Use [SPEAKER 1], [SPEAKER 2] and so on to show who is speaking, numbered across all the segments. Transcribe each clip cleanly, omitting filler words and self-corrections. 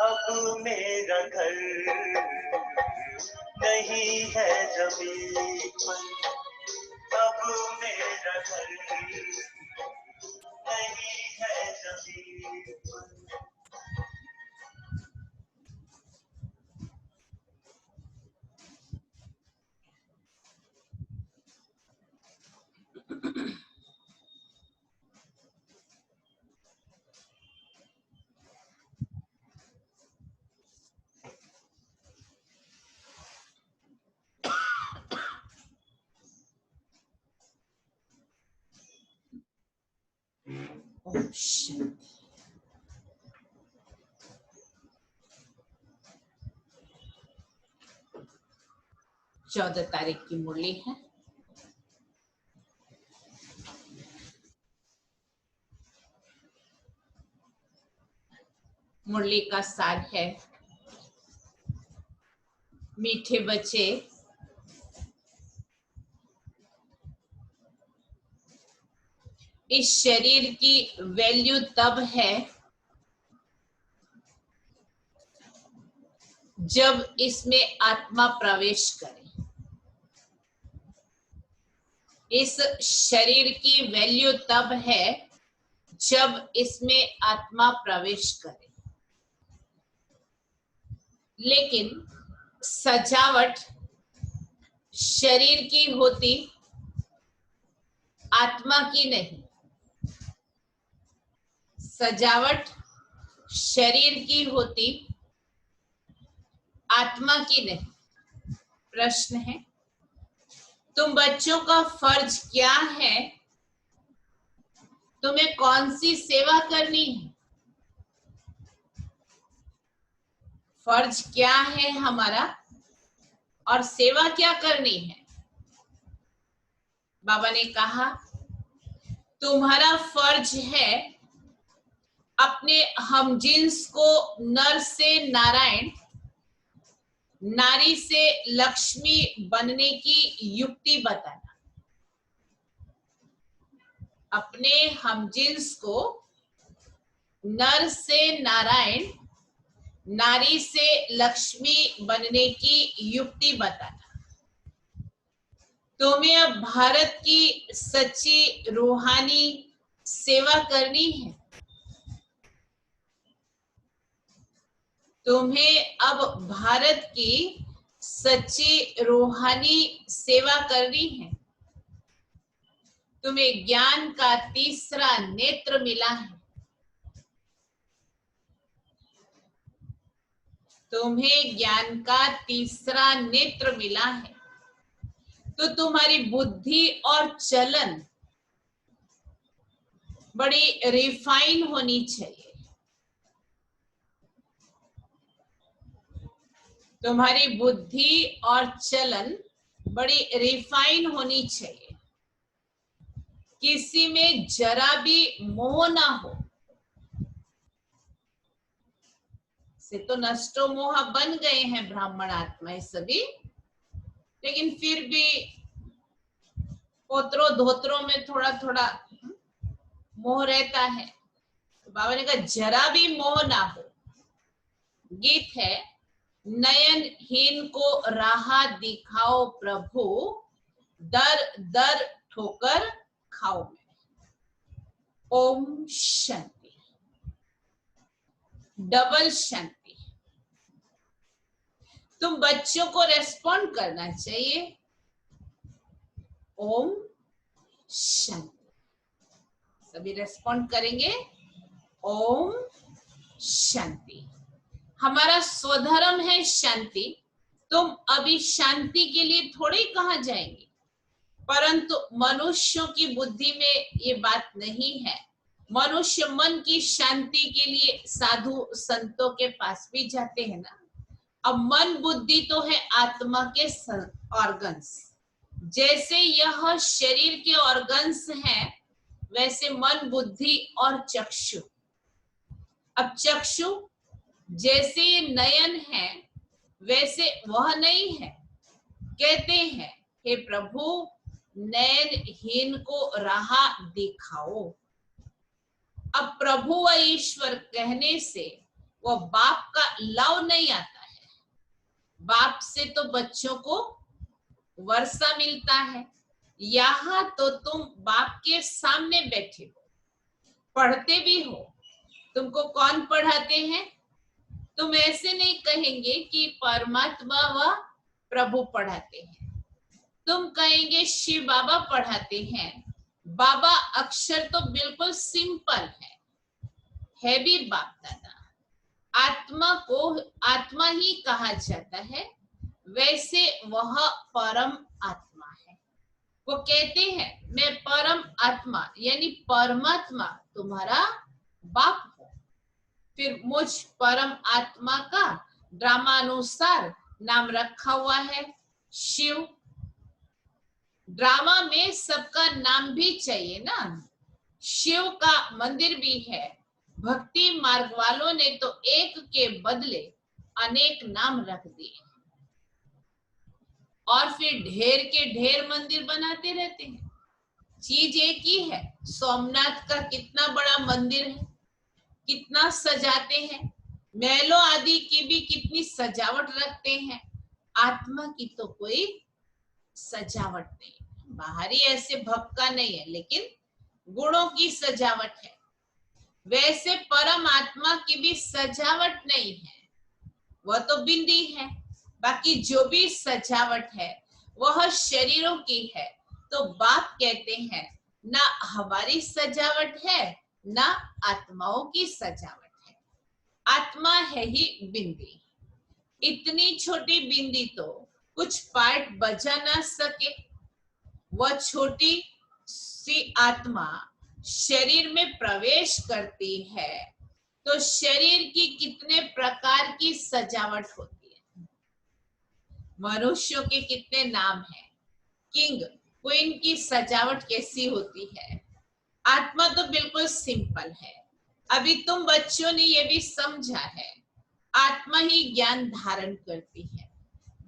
[SPEAKER 1] अब मेरा घर नहीं है जमीन पर, अब मेरा घर नहीं है जमीन पर।
[SPEAKER 2] ओम शांति। 14 तारीख की मुरली है। मुरली का सार है, मीठे बच्चे इस शरीर की वैल्यू तब है जब इसमें आत्मा प्रवेश करे। इस शरीर की वैल्यू तब है जब इसमें आत्मा प्रवेश करे। लेकिन सजावट शरीर की होती, आत्मा की नहीं। सजावट शरीर की होती, आत्मा की नहीं। प्रश्न है, तुम बच्चों का फर्ज क्या है? तुम्हें कौन सी सेवा करनी है? फर्ज क्या है हमारा और सेवा क्या करनी है? बाबा ने कहा, तुम्हारा फर्ज है अपने हमजिन्स को नर से नारायण, नारी से लक्ष्मी बनने की युक्ति बताना। अपने हमजिन्स को नर से नारायण, नारी से लक्ष्मी बनने की युक्ति बताना। तुम्हें अब भारत की सच्ची रूहानी सेवा करनी है। तुम्हें अब भारत की सच्ची रूहानी सेवा करनी है। तुम्हें ज्ञान का तीसरा नेत्र मिला है। तुम्हें ज्ञान का तीसरा नेत्र मिला है, तो तुम्हारी बुद्धि और चलन बड़ी रिफाइन होनी चाहिए। तुम्हारी बुद्धि और चलन बड़ी रिफाइन होनी चाहिए। किसी में जरा भी मोह ना हो। से तो नष्टो मोह बन गए हैं ब्राह्मण आत्माएं सभी, लेकिन फिर भी पोत्रों धोत्रों में थोड़ा थोड़ा मोह रहता है। तो बाबा ने कहा जरा भी मोह ना हो। गीत है, नयनहीन को राह दिखाओ प्रभु, दर दर ठोकर खाओ में। ओम शांति। डबल शांति। तुम बच्चों को रेस्पॉन्ड करना चाहिए। ओम शांति। सभी रेस्पॉन्ड करेंगे। ओम शांति। हमारा स्वधर्म है शांति। तुम अभी शांति के लिए थोड़े कहाँ जाएंगे, परंतु मनुष्यों की बुद्धि में ये बात नहीं है। मनुष्य मन की शांति के लिए साधु संतों के पास भी जाते हैं ना। अब मन बुद्धि तो है आत्मा के ऑर्गन्स। जैसे यह शरीर के ऑर्गन्स हैं, वैसे मन बुद्धि और चक्षु। अब चक्षु जैसे ये नयन है, वैसे वह नहीं है। कहते हैं, हे प्रभु नयनहीन को राह दिखाओ। अब प्रभु व ईश्वर कहने से वो बाप का लव नहीं आता है। बाप से तो बच्चों को वर्षा मिलता है, यहाँ तो तुम बाप के सामने बैठे हो, पढ़ते भी हो। तुमको कौन पढ़ाते हैं? तुम ऐसे नहीं कहेंगे कि परमात्मा व प्रभु पढ़ाते हैं, तुम कहेंगे शिव बाबा पढ़ाते हैं। बाबा अक्षर तो बिल्कुल सिंपल है भी बाप दादा। आत्मा को आत्मा ही कहा जाता है, वैसे वह परम आत्मा है। वो कहते हैं मैं परम आत्मा यानी परमात्मा तुम्हारा बाप हूं। फिर मुझ परम आत्मा का ड्रामानुसार नाम रखा हुआ है शिव। ड्रामा में सबका नाम भी चाहिए ना। शिव का मंदिर भी है। भक्ति मार्ग वालों ने तो एक के बदले अनेक नाम रख दिए और फिर ढेर के ढेर मंदिर बनाते रहते हैं। चीज एक ही है। सोमनाथ का कितना बड़ा मंदिर है, कितना सजाते हैं, महलों आदि की भी कितनी सजावट रखते हैं। आत्मा की तो कोई सजावट नहीं, बाहरी ऐसे भक्का नहीं है, लेकिन गुणों की सजावट है। वैसे परम आत्मा की भी सजावट नहीं है, वह तो बिंदी है। बाकी जो भी सजावट है वह शरीरों की है। तो बाप कहते हैं ना हमारी सजावट है ना आत्माओं की सजावट है, आत्मा है ही बिंदी। इतनी छोटी बिंदी तो कुछ पार्ट बजा ना सके। वह छोटी सी आत्मा शरीर में प्रवेश करती है तो शरीर की कितने प्रकार की सजावट होती है। मनुष्यों के कितने नाम हैं, किंग क्वीन की सजावट कैसी होती है। आत्मा तो बिल्कुल सिंपल है। अभी तुम बच्चों ने ये भी समझा है, आत्मा ही ज्ञान धारण करती है।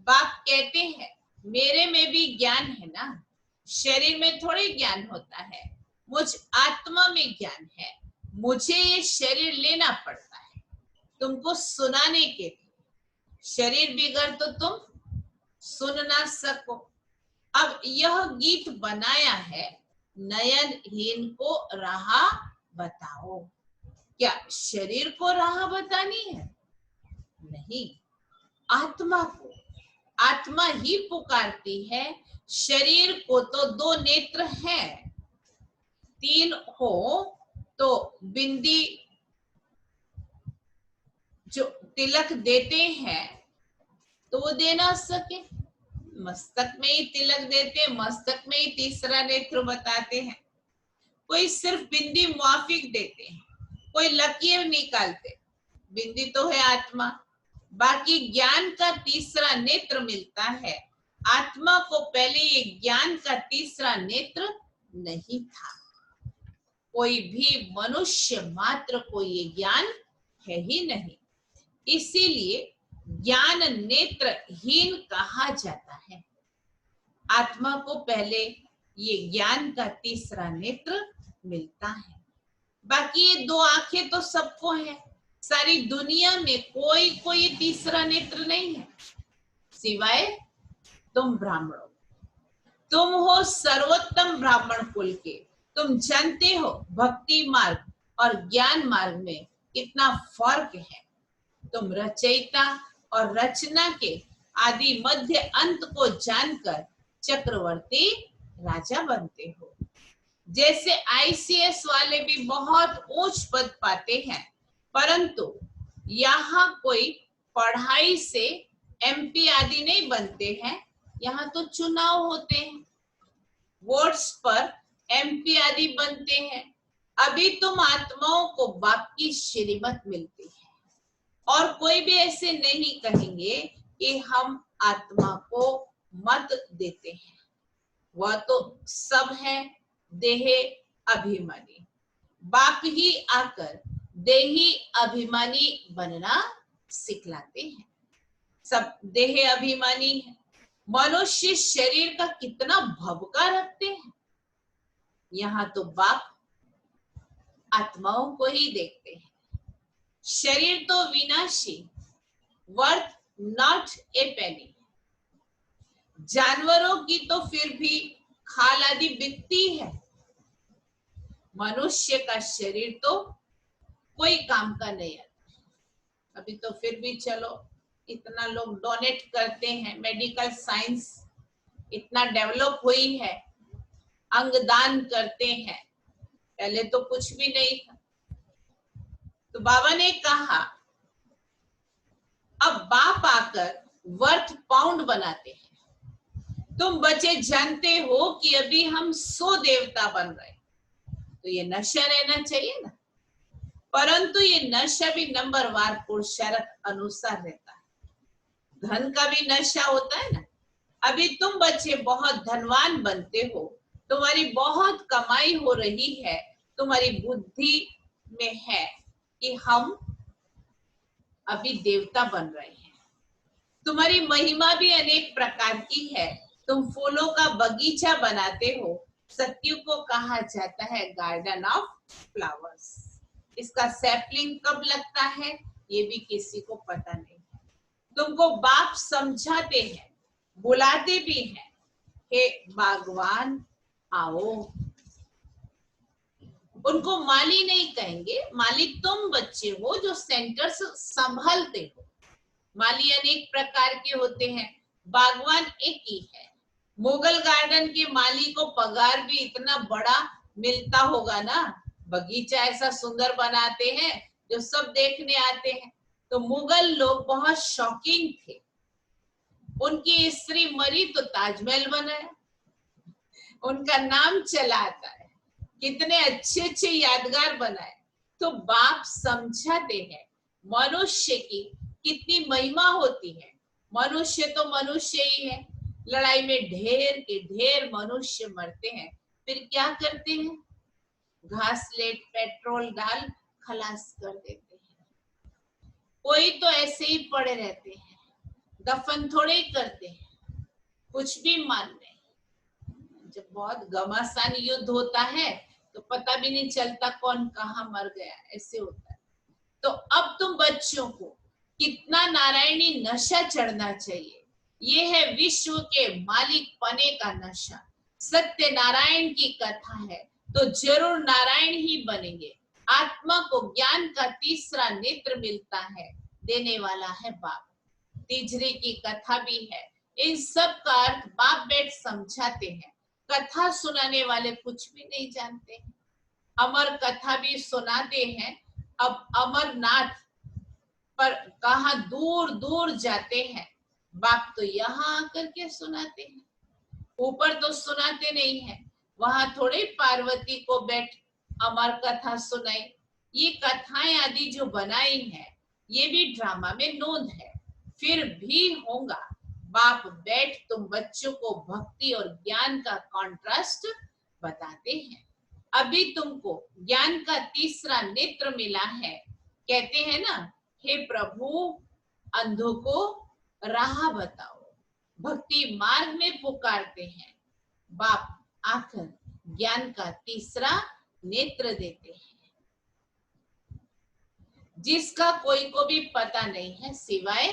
[SPEAKER 2] बाप कहते हैं मेरे में भी ज्ञान है ना, शरीर में थोड़ी ज्ञान होता है, मुझ आत्मा में ज्ञान है। मुझे ये शरीर लेना पड़ता है तुमको सुनाने के लिए। शरीर बिगड़ तो तुम सुन ना सको। अब यह गीत बनाया है, नयनहीन को राह बताओ। क्या शरीर को राह बतानी है? नहीं, आत्मा को। आत्मा ही पुकारती है। शरीर को तो दो नेत्र हैं, तीन हो तो बिंदी जो तिलक देते हैं तो वो दे ना सके। मस्तक में ही तिलक देते, मस्तक में ही तीसरा नेत्र बताते हैं। कोई सिर्फ बिंदी मुआफिक देते हैं, कोई लकीर निकालते। बिंदी तो है आत्मा, बाकी ज्ञान का तीसरा नेत्र मिलता है। आत्मा को पहले ये ज्ञान का तीसरा नेत्र नहीं था। कोई भी मनुष्य मात्र को ये ज्ञान है ही नहीं, इसीलिए ज्ञान नेत्रहीन कहा जाता है। आत्मा को पहले ये ज्ञान का तीसरा नेत्र मिलता है। बाकी ये दो आंखें तो सबको है। सारी दुनिया में कोई कोई तीसरा नेत्र नहीं है सिवाय तुम ब्राह्मणों। तुम हो सर्वोत्तम ब्राह्मण कुल के। तुम जानते हो भक्ति मार्ग और ज्ञान मार्ग में कितना फर्क है। तुम रचयिता और रचना के आदि मध्य अंत को जानकर चक्रवर्ती राजा बनते हो। जैसे आईसीएस वाले भी बहुत ऊंच पद पाते हैं, परंतु यहाँ कोई पढ़ाई से एमपी आदि नहीं बनते हैं। यहाँ तो चुनाव होते हैं, वोट्स पर एमपी आदि बनते हैं। अभी तुम आत्माओं को बाप की श्रीमत मिलती है और कोई भी ऐसे नहीं कहेंगे कि हम आत्मा को मत देते हैं। वह तो सब है देह अभिमानी। बाप ही आकर देही अभिमानी बनना सिखलाते हैं। सब देह अभिमानी है। मनुष्य शरीर का कितना भवका रखते हैं। यहाँ तो बाप आत्माओं को ही देखते हैं। शरीर तो विनाशी, वर्थ नॉट ए पेनी। जानवरों की तो फिर भी खाल आदि बिकती है, मनुष्य का शरीर तो कोई काम का नहीं आता। अभी तो फिर भी चलो इतना लोग डोनेट करते हैं, मेडिकल साइंस इतना डेवलप हुई है, अंगदान करते हैं, पहले तो कुछ भी नहीं था। तो बाबा ने कहा अब बाप आकर वर्थ पाउंड बनाते हैं। तुम बच्चे जानते हो कि अभी हम 100 देवता बन रहे, तो ये नशा रहना चाहिए ना, परंतु ये नशा भी नंबरवार पुरुषार्थ अनुसार रहता है। धन का भी नशा होता है ना। अभी तुम बच्चे बहुत धनवान बनते हो, तुम्हारी बहुत कमाई हो रही है, तुम्हारी बुद्धि में है कि हम अभी देवता बन रहे हैं। तुम्हारी महिमा भी अनेक प्रकार की है। तुम फूलों का बगीचा बनाते हो। सत्यु को कहा जाता है गार्डन ऑफ फ्लावर्स। इसका सैपलिंग कब लगता है ये भी किसी को पता नहीं। तुमको बाप समझाते हैं, बुलाते भी हैं, हे बागवान आओ। उनको माली नहीं कहेंगे, मालिक तुम बच्चे हो जो सेंटर संभालते हो। माली अनेक प्रकार के होते हैं, बागवान एक ही है। मुगल गार्डन के माली को पगार भी इतना बड़ा मिलता होगा ना, बगीचा ऐसा सुंदर बनाते हैं जो सब देखने आते हैं। तो मुगल लोग बहुत शौकीन थे। उनकी स्त्री मरी तो ताजमहल बनाया, उनका नाम चला आता है, कितने अच्छे अच्छे यादगार बनाए। तो बाप समझाते हैं मनुष्य की कितनी महिमा होती है। मनुष्य तो मनुष्य ही है, लड़ाई में ढेर के ढेर मनुष्य मरते हैं, फिर क्या करते हैं, घास लेट पेट्रोल डाल खलास कर देते हैं। कोई तो ऐसे ही पड़े रहते हैं, दफन थोड़े ही करते हैं, कुछ भी मान नहीं। जब बहुत घमासान युद्ध होता है तो पता भी नहीं चलता कौन कहाँ मर गया, ऐसे होता है। तो अब तुम बच्चों को कितना नारायणी नशा चढ़ना चाहिए। ये है विश्व के मालिक पने का नशा। सत्य नारायण की कथा है तो जरूर नारायण ही बनेंगे। आत्मा को ज्ञान का तीसरा नेत्र मिलता है, देने वाला है बाप। तीजरी की कथा भी है। इन सब का अर्थ बाप बेट समझाते हैं। कथा सुनाने वाले कुछ भी नहीं जानते हैं। अमर कथा भी सुनाते हैं। अब अमरनाथ पर कहा दूर दूर जाते हैं, बाप तो यहाँ आकर के सुनाते हैं। ऊपर तो सुनाते नहीं है, वहां थोड़े पार्वती को बैठ अमर कथा सुनाई। ये कथाएं आदि जो बनाई है ये भी ड्रामा में नोंद है, फिर भी होगा। बाप बैठ तुम बच्चों को भक्ति और ज्ञान का कॉन्ट्रास्ट बताते हैं। अभी तुमको ज्ञान का तीसरा नेत्र मिला है। कहते हैं ना, हे प्रभु अंधों को राह बताओ। भक्ति मार्ग में पुकारते हैं, बाप आकर ज्ञान का तीसरा नेत्र देते हैं, जिसका कोई को भी पता नहीं है सिवाय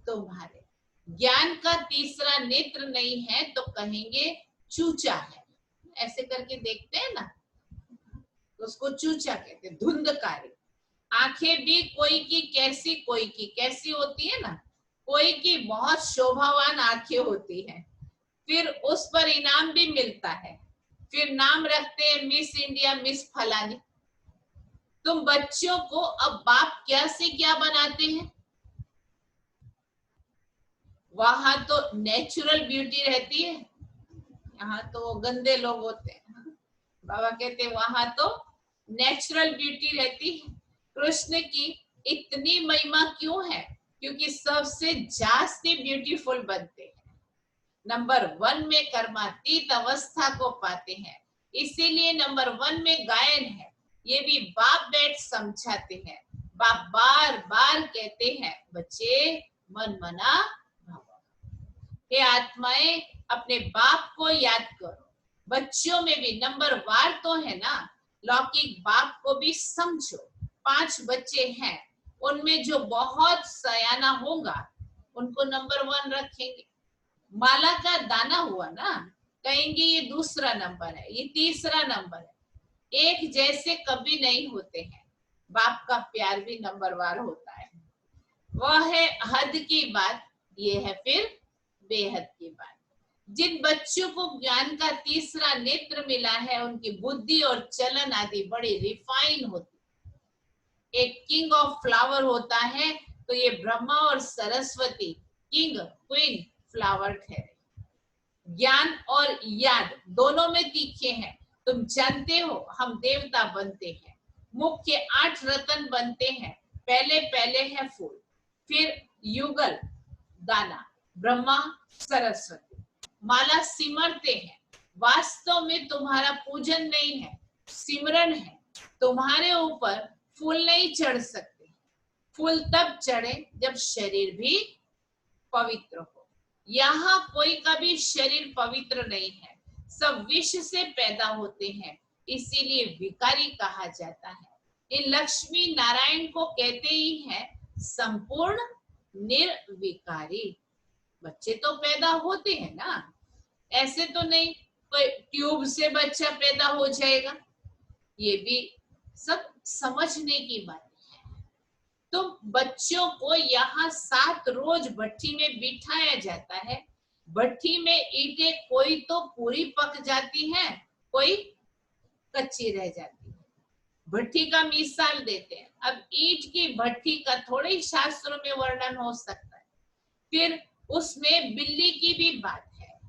[SPEAKER 2] तुम्हारे। ज्ञान का तीसरा नेत्र नहीं है तो कहेंगे चूचा है, ऐसे करके देखते हैं ना, उसको चूचा कहते हैं। धुंधकारी आंखें भी कोई की कैसी कोई की कैसी होती है ना, कोई की बहुत शोभावान आंखें होती है, फिर उस पर इनाम भी मिलता है, फिर नाम रखते हैं मिस इंडिया मिस फलानी। तुम बच्चों को अब बाप क्या से क्या बनाते हैं, वहां तो नेचुरल ब्यूटी रहती है, यहाँ तो गंदे लोग होते हैं। बाबा कहते हैं वहां तो नेचुरल ब्यूटी रहती है। कृष्ण की इतनी महिमा क्यों है, क्योंकि सबसे जास्ती ब्यूटीफुल बनते हैं, नंबर 1 में कर्मातीत अवस्था को पाते हैं, इसीलिए नंबर 1 में गायन है। ये भी बाप बैठ समझाते हैं। बाप बार बार कहते हैं बच्चे मन मना भव। हे आत्माएं अपने बाप को याद करो। बच्चों में भी नंबर वार तो है ना, लौकिक बाप को भी समझो। 5 बच्चे हैं, उनमें जो बहुत सयाना होगा उनको नंबर 1 रखेंगे। माला का दाना हुआ ना, कहेंगे ये दूसरा नंबर है, ये तीसरा नंबर है। एक जैसे कभी नहीं होते हैं। बाप का प्यार भी नंबरवार होता है। वह है हद की बात, ये है फिर बेहद की बात। जिन बच्चों को ज्ञान का तीसरा नेत्र मिला है उनकी बुद्धि और चलन आदि बड़ी रिफाइन होती। एक किंग ऑफ फ्लावर होता है तो ये ब्रह्मा और सरस्वती किंग क्वीन फ्लावर ठहरे। ज्ञान और याद दोनों में तीखे हैं। तुम जानते हो हम देवता बनते हैं, मुख्य 8 रतन बनते हैं। पहले पहले है फूल, फिर युगल दाना, ब्रह्मा सरस्वती। माला सिमरते हैं। वास्तव में तुम्हारा पूजन नहीं है, सिमरन है। तुम्हारे ऊपर फूल नहीं चढ़ सकते। फूल तब चढ़े जब शरीर भी पवित्र हो। यहाँ कोई का भी शरीर पवित्र नहीं है, सब विष से पैदा होते हैं, इसीलिए विकारी कहा जाता है। इन लक्ष्मी नारायण को कहते ही हैं संपूर्ण निर्विकारी। बच्चे तो पैदा होते हैं ना, ऐसे तो नहीं कोई ट्यूब से बच्चा पैदा हो जाएगा। ये भी सब समझने की बात है। तो बच्चों को यहाँ 7 रोज भट्टी में बिठाया जाता है। भट्टी में ईंटें कोई तो पूरी पक जाती हैं, कोई कच्ची रह जाती है। भट्टी का मिसाल देते हैं। अब ईंट की भट्टी का थोड़े ही शास्त्रों में वर्णन हो सकता है। फिर उसमें बिल्ली की भी बात है,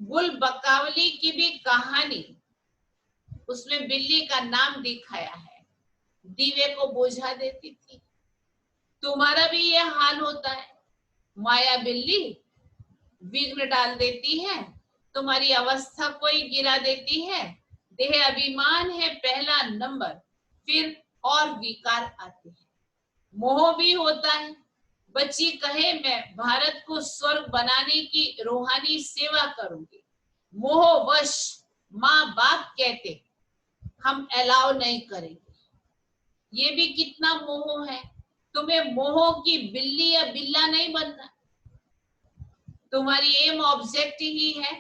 [SPEAKER 2] गुल बकावली की भी कहानी, उसमें बिल्ली का नाम दिखाया है, दीवे को बुझा देती थी। तुम्हारा भी ये हाल होता है। माया बिल्ली विघ्न डाल देती है, तुम्हारी अवस्था कोई गिरा देती है। देह अभिमान है पहला नंबर, फिर और विकार आते हैं। मोह भी होता है। बच्ची कहे मैं भारत को स्वर्ग बनाने की रूहानी सेवा करूंगी, मोहवश माँ बाप कहते हम अलाउ नहीं करेंगे। ये भी कितना मोह है। तुम्हें मोह की बिल्ली या बिल्ला नहीं बनना, तुम्हारी एम ऑब्जेक्ट ही है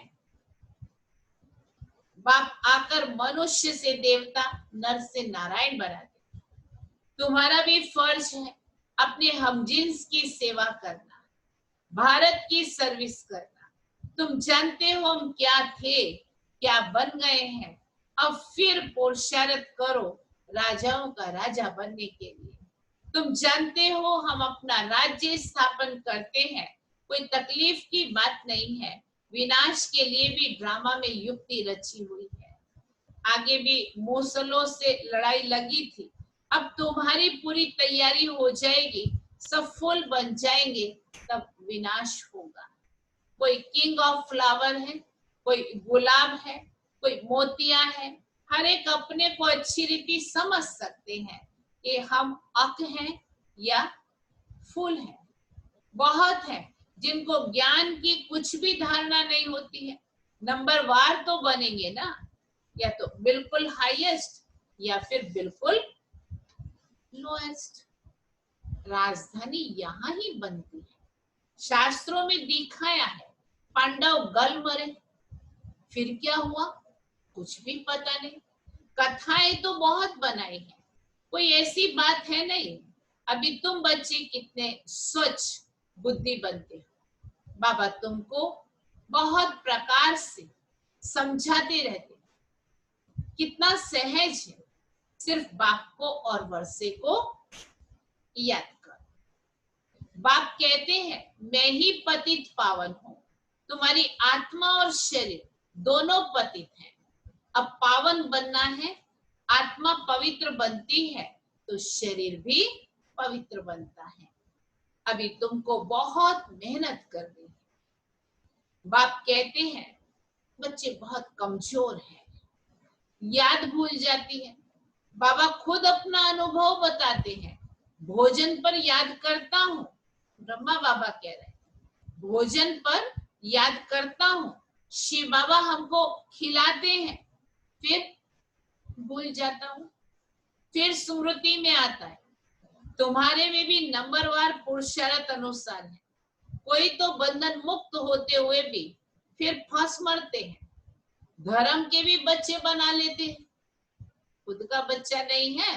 [SPEAKER 2] बाप आकर मनुष्य से देवता, नर से नारायण बना दे। तुम्हारा भी फर्ज है अपने हमजिन्स की सेवा करना, भारत की सर्विस करना। तुम जानते हो हम क्या थे, क्या बन गए हैं। अब फिर पुरुषार्थ करो राजाओं का राजा बनने के लिए। तुम जानते हो हम अपना राज्य स्थापन करते हैं, कोई तकलीफ की बात नहीं है। विनाश के लिए भी ड्रामा में युक्ति रची हुई है। आगे भी मूसलों से लड़ाई लगी थी, अब तुम्हारी पूरी तैयारी हो जाएगी, सब फूल बन जाएंगे, तब विनाश होगा। कोई किंग ऑफ फ्लावर है, कोई गुलाब है, कोई मोतिया है। हर एक अपने को अच्छी रीति समझ सकते हैं कि हम अक हैं या फूल हैं। बहुत है जिनको ज्ञान की कुछ भी धारणा नहीं होती है। नंबर वार तो बनेंगे ना, या तो बिल्कुल हाईएस्ट या फिर बिल्कुल लोएस्ट। राजधानी यहाँ ही बनती है। शास्त्रों में दिखाया है पांडव गल मरे, फिर क्या हुआ कुछ भी पता नहीं। कथाएं तो बहुत बनाई है, कोई ऐसी बात है नहीं। अभी तुम बच्चे कितने स्वच्छ बुद्धि बनते हो, बाबा तुमको बहुत प्रकार से समझाते रहते, कितना सहज है। सिर्फ बाप को और वर्षे को याद कर। बाप कहते हैं मैं ही पतित पावन हूँ। तुम्हारी आत्मा और शरीर दोनों पतित हैं। अब पावन बनना है, आत्मा पवित्र बनती है तो शरीर भी पवित्र बनता है। अभी तुमको बहुत मेहनत करनी है। बाप कहते हैं बच्चे बहुत कमजोर हैं, याद भूल जाती है। बाबा खुद अपना अनुभव बताते हैं, भोजन पर याद करता हूँ। ब्रह्मा बाबा कह रहे हैं भोजन पर याद करता हूँ। शिव बाबा हमको खिलाते हैं, फिर भूल जाता हूँ, फिर स्मृति में आता है। तुम्हारे में भी नंबरवार पुरुषार्थ अनुसार है। कोई तो बंधन मुक्त होते हुए भी फिर फंस मरते हैं, धर्म के भी बच्चे बना लेते हैं, खुद का बच्चा नहीं है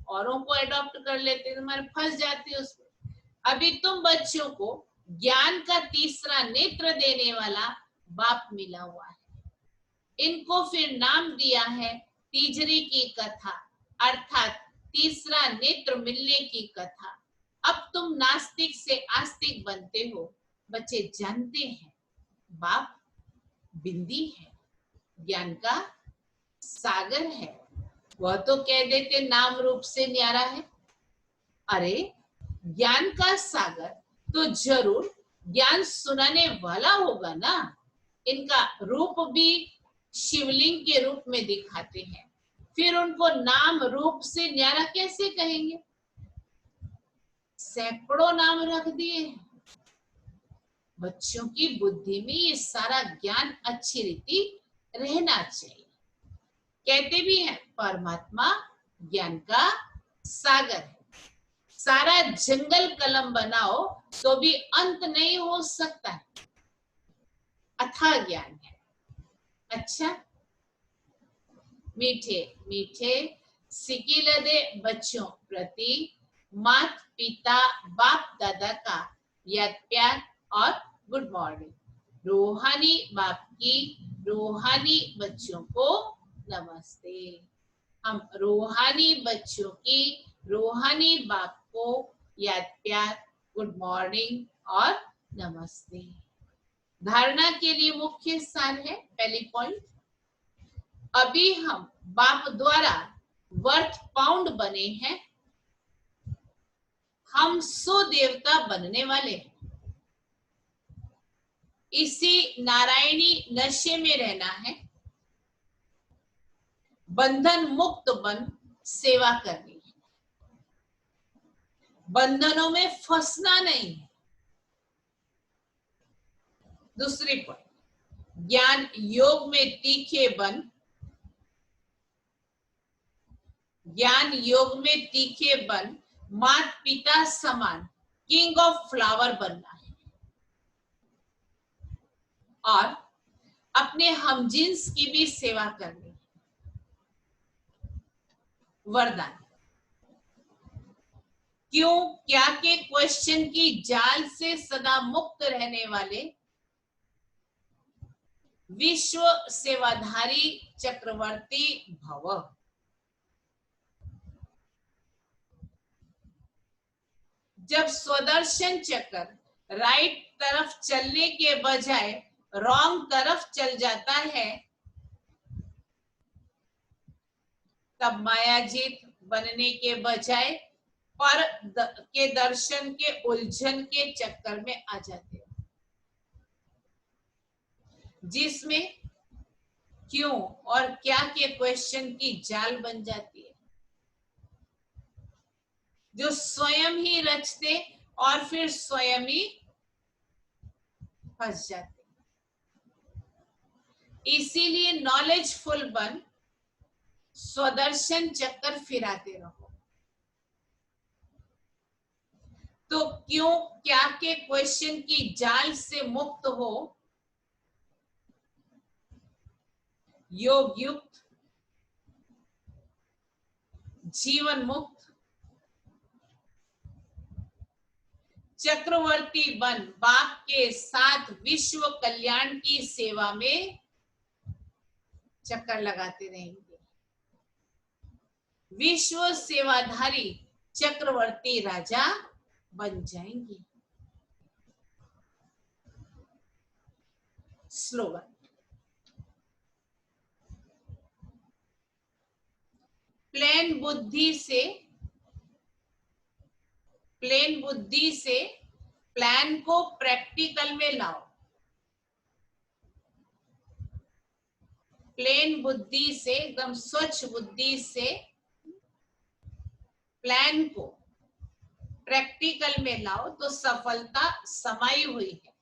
[SPEAKER 2] औरों को अडॉप्ट कर लेते हैं, तुम्हारे फंस जाते हैं उसमें। अभी तुम बच्चों को ज्ञान का तीसरा नेत्र देने वाला बाप मिला हुआ है। इनको फिर नाम दिया है तीजरी की कथा, अर्थात तीसरा नेत्र मिलने की कथा। अब तुम नास्तिक से आस्तिक बनते हो। बच्चे जानते हैं बाप बिंदी है, ज्ञान का सागर है। वह तो कह देते नाम रूप से न्यारा है। अरे ज्ञान का सागर तो जरूर ज्ञान सुनाने वाला होगा ना। इनका रूप भी शिवलिंग के रूप में दिखाते हैं, फिर उनको नाम रूप से न्यारा कैसे कहेंगे? सैकड़ों नाम रख दिए हैं। बच्चों की बुद्धि में ये सारा ज्ञान अच्छी रीति रहना चाहिए। कहते भी हैं परमात्मा ज्ञान का सागर है। सारा जंगल कलम बनाओ तो भी अंत नहीं हो सकता है, अथाह ज्ञान है। अच्छा, मीठे मीठे सिकिलदे बच्चों प्रति माता पिता बाप दादा का याद प्यार और गुड मॉर्निंग। रूहानी बाप की रूहानी बच्चों को नमस्ते। हम रूहानी बच्चों की रूहानी बाप को याद प्यार, गुड मॉर्निंग और नमस्ते। धारणा के लिए मुख्य सार है, पहली पॉइंट, अभी हम बाप द्वारा वर्थ पाउंड बने हैं, हम 100 देवता बनने वाले हैं। इसी नारायणी नशे में रहना है, बंधन मुक्त बन सेवा करनी है, बंधनों में फंसना नहीं है। दूसरी पॉइंट, ज्ञान योग में तीखे बन, ज्ञान योग में तीखे बन माता पिता समान किंग ऑफ फ्लावर बनना है और अपने हमजिन्स की भी सेवा करनी है। वरदान, क्यों क्या के क्वेश्चन की जाल से सदा मुक्त रहने वाले विश्व सेवाधारी चक्रवर्ती भव। जब स्वदर्शन चक्र राइट तरफ चलने के बजाय रॉन्ग तरफ चल जाता है, तब मायाजीत बनने के बजाय पर के दर्शन के उलझन के चक्कर में आ जाते हैं, जिसमें क्यों और क्या के क्वेश्चन की जाल बन जाती है, जो स्वयं ही रचते और फिर स्वयं ही फंस जाते। इसीलिए नॉलेजफुल बन स्वदर्शन चक्कर फिराते रहो। तो क्यों क्या के क्वेश्चन की जाल से मुक्त हो, योग युक्त, जीवन मुक्त, चक्रवर्ती बन बाप के साथ विश्व कल्याण की सेवा में चक्कर लगाते रहेंगे। विश्व सेवाधारी चक्रवर्ती राजा बन जाएंगे। स्लोगन, प्लेन बुद्धि से प्लान को प्रैक्टिकल में लाओ। प्लेन बुद्धि से, एकदम स्वच्छ बुद्धि से प्लान को प्रैक्टिकल में लाओ तो सफलता समाई हुई है।